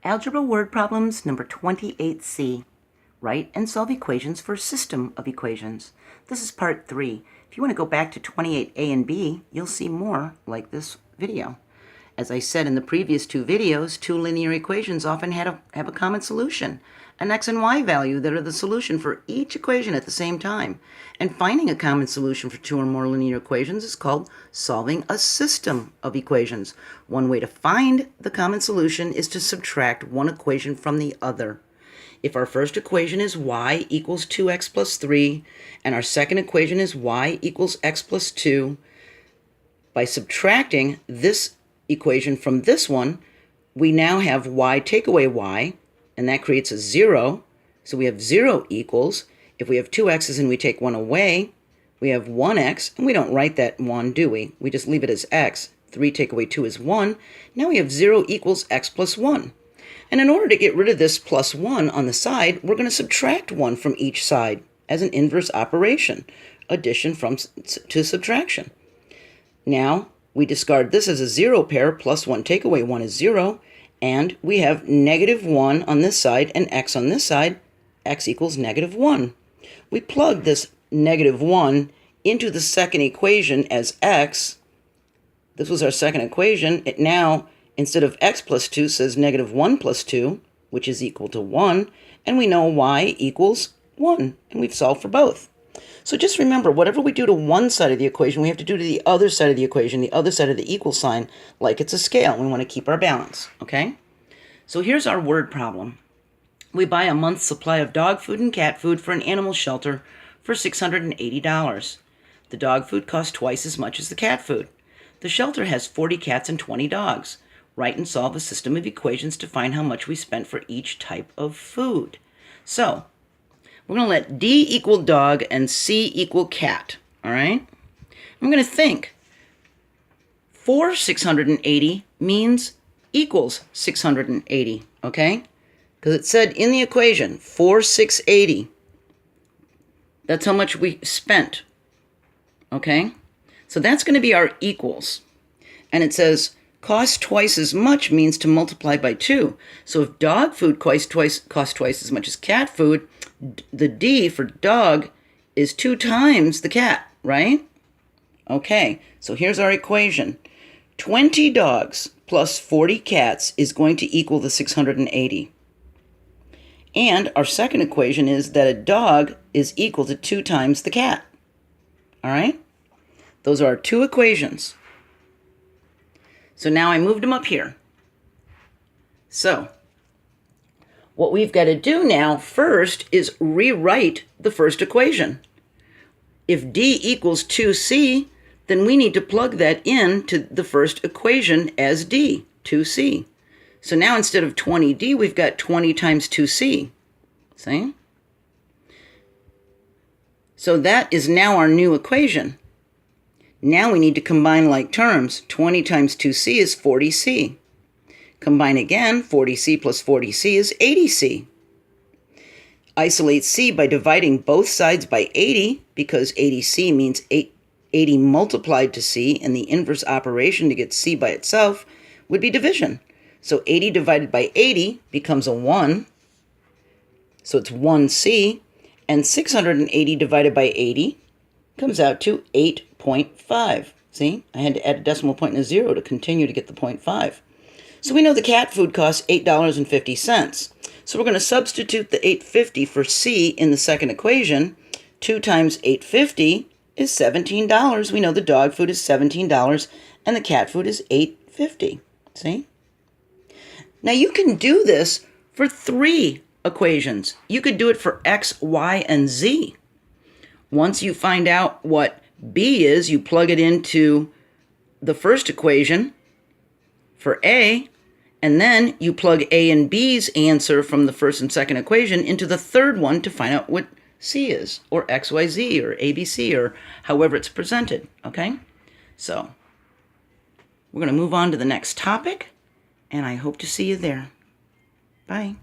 Algebra word problems number 28C. Write and solve equations for a system of equations. This is part 3. If you want to go back to 28A and B, you'll see more like this video. As I said in the previous two videos, two linear equations often have a common solution, an x and y value that are the solution for each equation at the same time. And finding a common solution for two or more linear equations is called solving a system of equations. One way to find the common solution is to subtract one equation from the other. If our first equation is y equals 2x plus 3, and our second equation is y equals x plus 2, by subtracting this equation from this one, we now have y take away y, and that creates a 0. So we have 0 equals. If we have two x's and we take one away, we have 1x, and we don't write that 1, do we? We just leave it as x. 3 take away 2 is 1. Now we have 0 equals x plus 1. And in order to get rid of this plus 1 on the side, we're going to subtract 1 from each side as an inverse operation, addition to subtraction. Now, we discard this as a 0 pair, plus 1 take away 1 is 0, and we have negative 1 on this side and x on this side, x equals negative 1. We plug this negative 1 into the second equation as x. This was our second equation. It now, instead of x plus 2, says negative 1 plus 2, which is equal to 1, and we know y equals 1, and we've solved for both. So just remember, whatever we do to one side of the equation, we have to do to the other side of the equation, the other side of the equal sign, like it's a scale. We want to keep our balance, okay? So here's our word problem. We buy a month's supply of dog food and cat food for an animal shelter for $680. The dog food costs twice as much as the cat food. The shelter has 40 cats and 20 dogs. Write and solve a system of equations to find how much we spent for each type of food. So, we're going to let D equal dog and C equal cat, all right? I'm going to think. For 680 means equals 680, okay? Because it said in the equation, for 680, that's how much we spent, okay? So that's going to be our equals. And it says cost twice as much means to multiply by 2. So if dog food costs twice as much as cat food, the D for dog is 2 times the cat, right? Okay, so here's our equation. 20 dogs plus 40 cats is going to equal the 680. And our second equation is that a dog is equal to 2 times the cat. All right? Those are our two equations. So now I moved them up here. So what we've got to do now first is rewrite the first equation. If D equals 2C, then we need to plug that into the first equation as D, 2C. So now instead of 20D, we've got 20 times 2C. See? So that is now our new equation. Now we need to combine like terms. 20 times 2C is 40C. Combine again, 40C plus 40C is 80C. Isolate C by dividing both sides by 80, because 80C means 80 multiplied to C, and the inverse operation to get C by itself would be division. So 80 divided by 80 becomes a 1, so it's 1C, and 680 divided by 80 comes out to 8.5. See, I had to add a decimal point and a 0 to continue to get the 0.5. So we know the cat food costs $8.50. So we're going to substitute the $8.50 for C in the second equation. 2 times $8.50 is $17. We know the dog food is $17 and the cat food is $8.50. See? Now you can do this for 3 equations. You could do it for X, Y, and Z. Once you find out what B is, you plug it into the first equation for A, and then you plug A and B's answer from the first and second equation into the third one to find out what C is, or X, Y, Z, or ABC, or however it's presented, okay? So, we're going to move on to the next topic, and I hope to see you there. Bye.